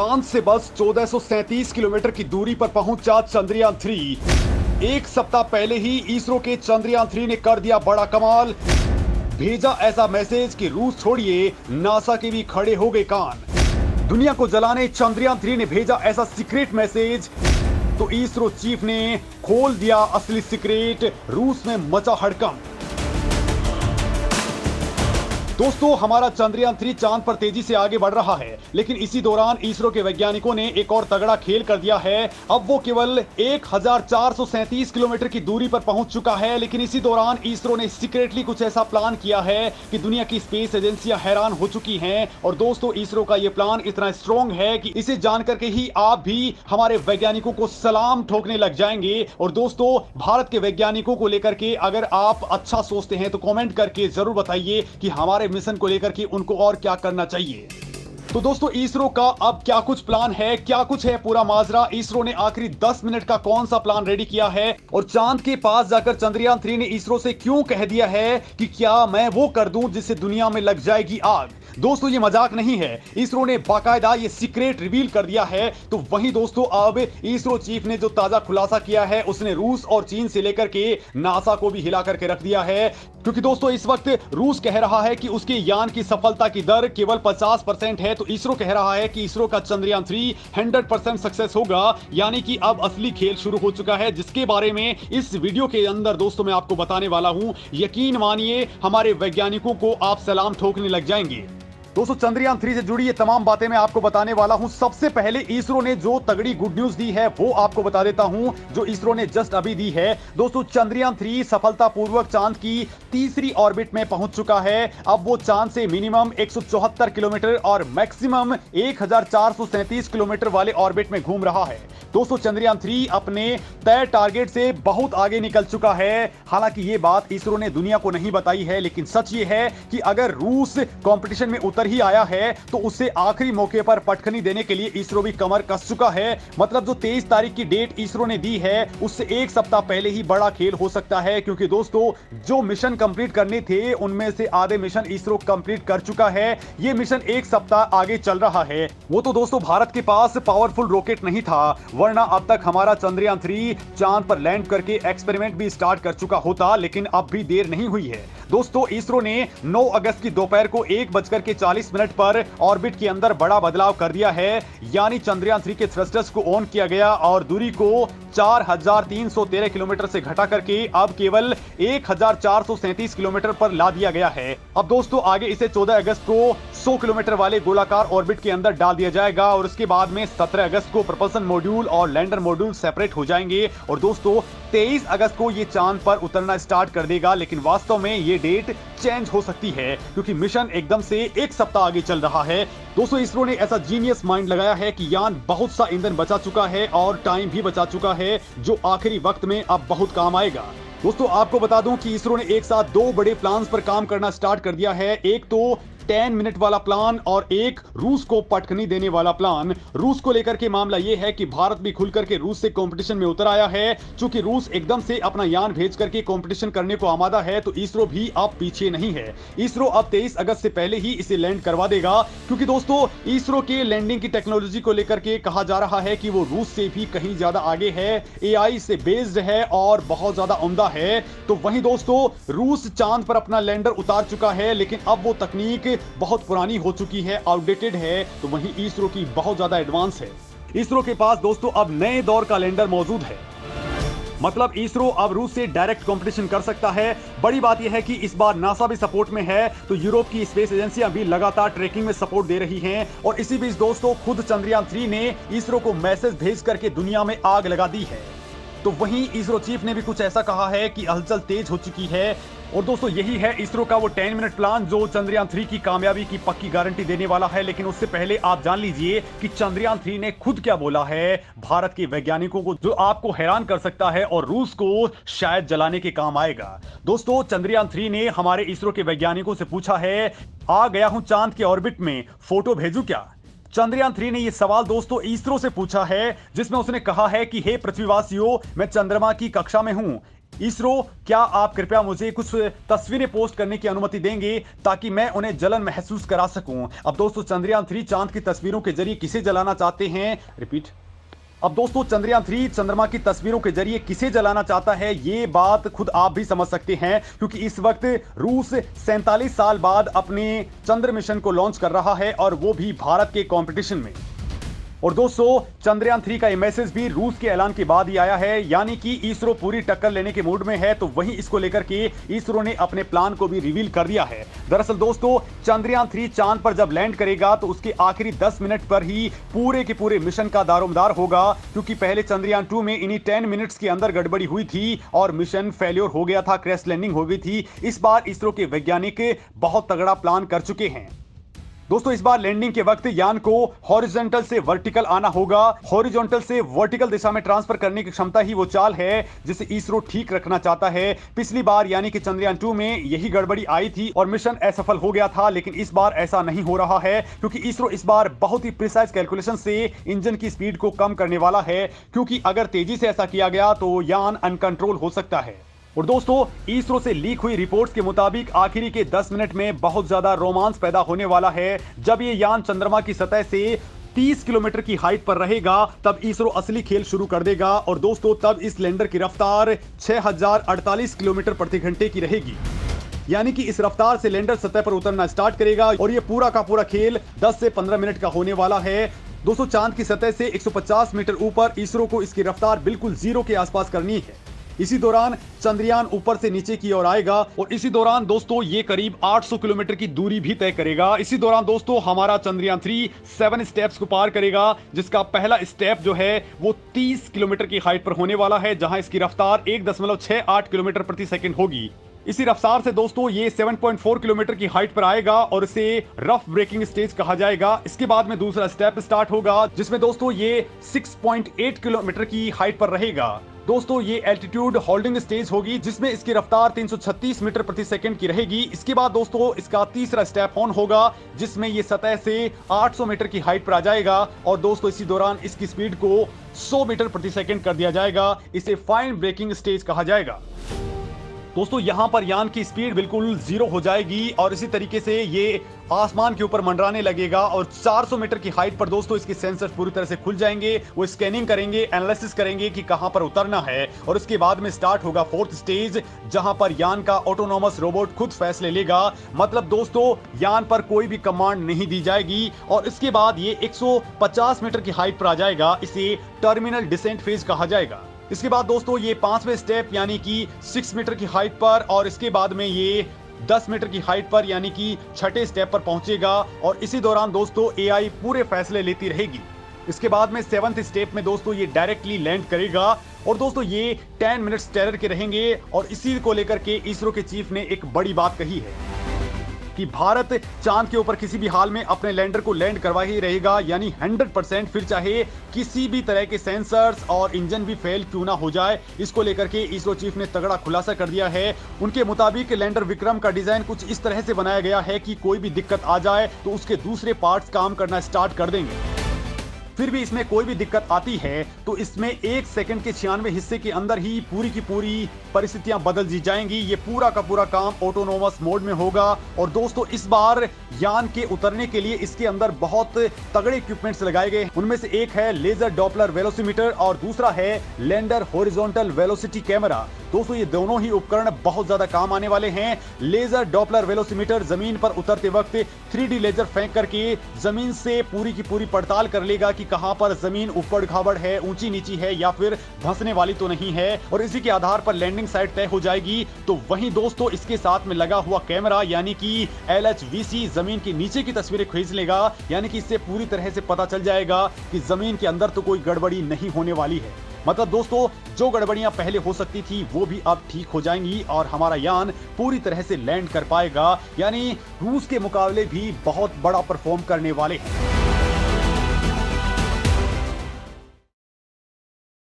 चांद से बस 1437 किलोमीटर की दूरी पर पहुंचा चंद्रयान 3। एक सप्ताह पहले ही इसरो के चंद्रयान 3 ने कर दिया बड़ा कमाल। भेजा ऐसा मैसेज कि रूस छोड़िए, नासा के भी खड़े हो गए कान। दुनिया को जलाने चंद्रयान 3 ने भेजा ऐसा सीक्रेट मैसेज, तो इसरो चीफ ने खोल दिया असली सीक्रेट। रूस में मचा हड़कंप। दोस्तों, हमारा चंद्रयान 3 चांद पर तेजी से आगे बढ़ रहा है, लेकिन इसी दौरान इसरो के वैज्ञानिकों ने एक और तगड़ा खेल कर दिया है। अब वो केवल 1437 किलोमीटर की दूरी पर पहुंच चुका है, लेकिन इसी दौरान इसरो ने सीक्रेटली कुछ ऐसा प्लान किया है कि दुनिया की स्पेस एजेंसियां हैरान हो चुकी हैं। और दोस्तों, इसरो का यह प्लान इतना स्ट्रॉन्ग है कि इसे जानकर के ही आप भी हमारे वैज्ञानिकों को सलाम ठोकने लग जाएंगे। और दोस्तों, भारत के वैज्ञानिकों को लेकर के अगर आप अच्छा सोचते हैं तो कमेंट करके जरूर बताइए कि हमारे मिशन को लेकर के उनको और क्या करना चाहिए। तो दोस्तों, इसरो का अब क्या कुछ प्लान है, क्या कुछ है पूरा माजरा। इसरो ने आखिरी 10 मिनट का कौन सा प्लान रेडी किया है, और चांद के पास जाकर चंद्रयान 3 ने इसरो से क्यों कह दिया है कि क्या मैं वो कर दूं जिससे दुनिया में लग जाएगी आग। दोस्तों, ये मजाक नहीं है, इसरो ने बाकायदा ये सीक्रेट रिवील कर दिया है। तो वहीं दोस्तों, अब इसरो चीफ ने जो ताजा खुलासा किया है, उसने रूस और चीन से लेकर के नासा को भी हिला करके रख दिया है। क्योंकि दोस्तों, इस वक्त रूस कह रहा है कि उसके यान की सफलता की दर केवल 50% है, तो इसरो कह रहा है कि इसरो का चंद्रयान 3 100% सक्सेस होगा। यानी कि अब असली खेल शुरू हो चुका है, जिसके बारे में इस वीडियो के अंदर दोस्तों मैं आपको बताने वाला हूं। यकीन मानिए, हमारे वैज्ञानिकों को आप सलाम ठोकने लग जाएंगे। दोस्तों, चंद्रयान 3 से जुड़ी ये तमाम बातें मैं आपको बताने वाला हूं। सबसे पहले इसरो ने जो तगड़ी गुड न्यूज दी है वो आपको बता देता हूं, जो इसरो ने जस्ट अभी दी है। दोस्तों, चंद्रयान 3 सफलतापूर्वक चांद की तीसरी ऑर्बिट में पहुंच चुका है। अब वो चांद से मिनिमम 174 किलोमीटर और मैक्सिमम 1437 किलोमीटर वाले ऑर्बिट में घूम रहा है। दोस्तों, चंद्रयान 3 अपने तय टारगेट से बहुत आगे निकल चुका है। हालांकि ये बात इसरो ने दुनिया को नहीं बताई है, लेकिन सच ये है कि अगर रूस कंपटीशन में उतर ही आया है तो उससे आखिरी मौके पर पटखनी देने के लिए इसरो भी कमर कस चुका है। मतलब जो 23 तारीख की डेट इसरो ने दी है, उससे एक सप्ताह पहले ही बड़ा खेल हो सकता है। क्योंकि दोस्तों, जो मिशन कंप्लीट करने थे उनमें से आधे मिशन इसरो कंप्लीट कर चुका है। ये मिशन एक सप्ताह आगे चल रहा है। वो तो दोस्तों भारत के पास पावरफुल रॉकेट नहीं था, वरना अब तक हमारा चंद्रयान 3 चांद पर लैंड करके एक्सपेरिमेंट भी स्टार्ट कर चुका होता। लेकिन अब भी देर नहीं हुई है। दोस्तों, इसरो ने 9 अगस्त की दोपहर को 1:40 पर ऑर्बिट के अंदर बड़ा बदलाव कर दिया है। यानी चंद्रयान 3 के थ्रस्टर्स को ऑन किया गया और दूरी को 4313 किलोमीटर से घटा करके अब केवल 1437 किलोमीटर पर ला दिया गया है। अब दोस्तों, आगे इसे 14 अगस्त को 100 किलोमीटर वाले गोलाकार ऑर्बिट के अंदर डाल दिया जाएगा और उसके बाद में 17 अगस्त को प्रपल्सन मॉड्यूल और लैंडर मॉड्यूल सेपरेट हो जाएंगे। और दोस्तों, 23 अगस्त को ये चांद पर उतरना स्टार्ट कर देगा। लेकिन वास्तव में ये डेट चेंज हो सकती है, क्योंकि मिशन एकदम से एक सप्ताह आगे चल रहा है। दोस्तों, इसरो ने ऐसा जीनियस माइंड लगाया है कि यान बहुत सा ईंधन बचा चुका है और टाइम भी बचा चुका है, जो आखिरी वक्त में अब बहुत काम आएगा। दोस्तों, आपको बता दूं कि इसरो ने एक साथ 2 बड़े प्लान्स पर काम करना स्टार्ट कर दिया है। एक तो 10 मिनट वाला प्लान और एक रूस को पटखनी देने वाला प्लान। रूस को लेकर के मामला यह है कि भारत भी खुल करके रूस से कंपटीशन में उतर आया है। चूंकि रूस एकदम से अपना यान भेज करके कंपटीशन करने को आमादा है, तो इसरो भी अब पीछे नहीं है। इसरो अब 23 अगस्त से पहले ही इसे लैंड करवा देगा। क्योंकि दोस्तों, इसरो के लैंडिंग की टेक्नोलॉजी को लेकर के कहा जा रहा है कि वो रूस से भी कहीं ज्यादा आगे है, AI से बेस्ड है और बहुत ज्यादा उम्दा है। तो वहीं दोस्तों, रूस चांद पर अपना लैंडर उतार चुका है, लेकिन अब वो तकनीक बहुत पुरानी हो चुकी है, आउटडेटेड है। तो वहीं इसरो की बहुत ज्यादा एडवांस है। इसरो के पास दोस्तों अब नए दौर का लैंडर मौजूद है। मतलब इसरो अब रूस से डायरेक्ट कंपटीशन कर सकता है। बड़ी बात यह है कि इस बार नासा भी सपोर्ट में है, तो यूरोप की स्पेस एजेंसियां भी लगातार ट्रैकिंग में सपोर्ट दे रही हैं। और इसी बीच दोस्तों, खुद चंद्रयान 3 ने इसरो को मैसेज भेज करके दुनिया में आग लगा दी है। तो वहीं इसरो चीफ ने भी कुछ ऐसा कहा है कि हलचल तेज हो चुकी है। और दोस्तों, यही है इसरो का वो 10 मिनट प्लान, जो चंद्रयान 3 की कामयाबी की पक्की गारंटी देने वाला है। लेकिन उससे पहले आप जान लीजिए कि चंद्रयान 3 ने खुद क्या बोला है भारत के वैज्ञानिकों को, जो आपको हैरान कर सकता है और रूस को शायद जलाने के काम आएगा। दोस्तों, चंद्रयान 3 ने हमारे इसरो के वैज्ञानिकों से पूछा है, आ गया हूं चांद के ऑर्बिट में, फोटो भेजूं क्या। चंद्रयान 3 ने यह सवाल दोस्तों इसरो से पूछा है, जिसमें उसने कहा है कि हे पृथ्वीवासियों, मैं चंद्रमा की कक्षा में हूं। इसरो, क्या आप कृपया मुझे कुछ तस्वीरें पोस्ट करने की अनुमति देंगे ताकि मैं उन्हें जलन महसूस करा सकूं। अब दोस्तों चंद्रयान 3 चांद की तस्वीरों के जरिए किसे जलाना चाहते हैं, रिपीट। अब दोस्तों चंद्रयान 3 चंद्रमा की तस्वीरों के जरिए किसे जलाना चाहता है, ये बात खुद आप भी समझ सकते हैं, क्योंकि इस वक्त रूस 47 साल बाद अपने चंद्र मिशन को लॉन्च कर रहा है और वो भी भारत के कंपटीशन में। और दोस्तों चंद्रयान 3 का ये मैसेज भी रूस के ऐलान के बाद ही आया है, यानी कि इसरो पूरी टक्कर लेने के मूड में है। तो वहीं इसको लेकर के इसरो ने अपने प्लान को भी रिवील कर दिया है। दरअसल दोस्तों चंद्रयान 3 चांद पर जब लैंड करेगा तो उसके आखिरी 10 मिनट पर ही पूरे के पूरे मिशन का दारोमदार होगा, क्योंकि पहले चंद्रयान 2 में इन्हीं 10 मिनट्स के अंदर गड़बड़ी हुई थी और मिशन फेल्योर हो गया था, क्रैश लैंडिंग हो गई थी। इस बार इसरो के वैज्ञानिक बहुत तगड़ा प्लान कर चुके हैं। दोस्तों इस बार लैंडिंग के वक्त यान को हॉरिजॉन्टल से वर्टिकल आना होगा। हॉरिजॉन्टल से वर्टिकल दिशा में ट्रांसफर करने की क्षमता ही वो चाल है जिसे इसरो ठीक रखना चाहता है। पिछली बार यानी कि चंद्रयान 2 में यही गड़बड़ी आई थी और मिशन असफल हो गया था, लेकिन इस बार ऐसा नहीं हो रहा है, क्योंकि इसरो इस बार बहुत ही प्रिसाइज कैलकुलेशन से इंजन की स्पीड को कम करने वाला है, क्योंकि अगर तेजी से ऐसा किया गया तो यान अनकंट्रोल हो सकता है। और दोस्तों इसरो से लीक हुई रिपोर्ट्स के मुताबिक आखिरी के 10 मिनट में बहुत ज्यादा रोमांस पैदा होने वाला है। जब ये यान चंद्रमा की सतह से 30 किलोमीटर की हाइट पर रहेगा तब इसरो असली खेल शुरू कर देगा। और दोस्तों तब इस लैंडर की रफ्तार 6048 किलोमीटर प्रति घंटे की रहेगी, यानी कि इस रफ्तार से लैंडर सतह पर उतरना स्टार्ट करेगा और ये पूरा का पूरा खेल 10 से 15 मिनट का होने वाला है। दोस्तों चांद की सतह से 150 मीटर ऊपर इसरो को इसकी रफ्तार बिल्कुल जीरो के आसपास करनी है। इसी दौरान चंद्रयान ऊपर से नीचे की ओर आएगा और इसी दौरान दोस्तों ये करीब 800 किलोमीटर की दूरी भी तय करेगा। इसी दौरान दोस्तों हमारा चंद्रयान 3 7 स्टेप्स को पार करेगा, जिसका पहला स्टेप जो है वो 30 किलोमीटर की हाइट पर होने वाला है, जहां इसकी रफ्तार 1.68 किलोमीटर प्रति सेकंड होगी। इसी रफ्तार से दोस्तों ये 7.4 किलोमीटर की हाइट पर आएगा और इसे रफ ब्रेकिंग स्टेज कहा जाएगा। इसके बाद में दूसरा स्टेप स्टार्ट होगा, जिसमें दोस्तों ये 6.8 किलोमीटर की हाइट पर रहेगा। दोस्तों ये एल्टीट्यूड होल्डिंग स्टेज होगी, जिसमें इसकी रफ्तार 336 मीटर प्रति सेकंड की रहेगी। इसके बाद दोस्तों इसका तीसरा स्टेप ऑन होगा, जिसमें ये सतह से 800 मीटर की हाइट पर आ जाएगा और दोस्तों इसी दौरान इसकी स्पीड को 100 मीटर प्रति सेकंड कर दिया जाएगा। इसे फाइन ब्रेकिंग स्टेज कहा जाएगा। दोस्तों यहां पर यान की स्पीड बिल्कुल जीरो हो जाएगी और इसी तरीके से ये आसमान के ऊपर मंडराने लगेगा और 400 मीटर की हाइट पर दोस्तों इसके सेंसर पूरी तरह से खुल जाएंगे। वो स्कैनिंग करेंगे, एनालिसिस करेंगे कि कहां पर उतरना है और इसके बाद में स्टार्ट होगा फोर्थ स्टेज, जहां पर यान का ऑटोनोमस रोबोट खुद फैसले लेगा। मतलब दोस्तों यान पर कोई भी कमांड नहीं दी जाएगी और इसके बाद ये 150 मीटर की हाइट पर आ जाएगा। इसे टर्मिनल डिसेंट फेज कहा जाएगा। इसके बाद दोस्तों ये 5वें स्टेप यानी कि 6 मीटर की हाइट पर और इसके बाद में ये 10 मीटर की हाइट पर यानी कि 6ठे स्टेप पर पहुंचेगा और इसी दौरान दोस्तों एआई पूरे फैसले लेती रहेगी। इसके बाद में 7th स्टेप में दोस्तों ये डायरेक्टली लैंड करेगा और दोस्तों ये 10 मिनट्स टेरर के रहेंगे। और इसी को लेकर के इसरो के चीफ ने एक बड़ी बात कही है कि भारत चांद के ऊपर किसी भी हाल में अपने लैंडर को लैंड करवा ही रहेगा, यानी 100%, फिर चाहे किसी भी तरह के सेंसर्स और इंजन भी फेल क्यों ना हो जाए। इसको लेकर के इसरो चीफ ने तगड़ा खुलासा कर दिया है। उनके मुताबिक लैंडर विक्रम का डिजाइन कुछ इस तरह से बनाया गया है कि कोई भी दिक्कत आ जाए तो उसके दूसरे पार्ट्स काम करना स्टार्ट कर देंगे। फिर भी इसमें कोई भी दिक्कत आती है तो इसमें 1 सेकंड के 96 हिस्से के अंदर ही पूरी की पूरी परिस्थितियां बदल दी जाएंगी। ये पूरा का पूरा काम ऑटोनोमस मोड में होगा। और दोस्तों इस बार यान के उतरने के लिए इसके अंदर बहुत तगड़े इक्विपमेंट्स लगाए गए। उनमें से एक है लेजर डॉपलर वेलोसीमीटर और दूसरा है लैंडर हॉरिजॉन्टल वेलोसिटी कैमरा। दोस्तों ये दोनों ही उपकरण बहुत ज्यादा काम आने वाले हैं। लेजर डॉपलर वेलोसीमीटर जमीन पर उतरते वक्त 3D लेजर फेंक करके जमीन से पूरी की पूरी पड़ताल कर लेगा कि कहां पर जमीन ऊपर खाबड़ है, ऊंची नीची है या फिर धंसने वाली तो नहीं है, और इसी के आधार पर लैंडिंग साइट तय हो जाएगी। तो वहीं दोस्तों इसके साथ में लगा हुआ कैमरा यानी कि LHVC जमीन के नीचे की तस्वीरें खींच लेगा, यानी कि इससे पूरी तरह से पता चल जाएगा कि जमीन के अंदर तो कोई गड़बड़ी नहीं होने वाली है। मतलब दोस्तों जो गड़बड़ियां पहले हो सकती थी वो भी अब ठीक हो जाएंगी और हमारा यान पूरी तरह से लैंड कर पाएगा, यानी रूस के मुकाबले भी बहुत बड़ा परफॉर्म करने वाले हैं।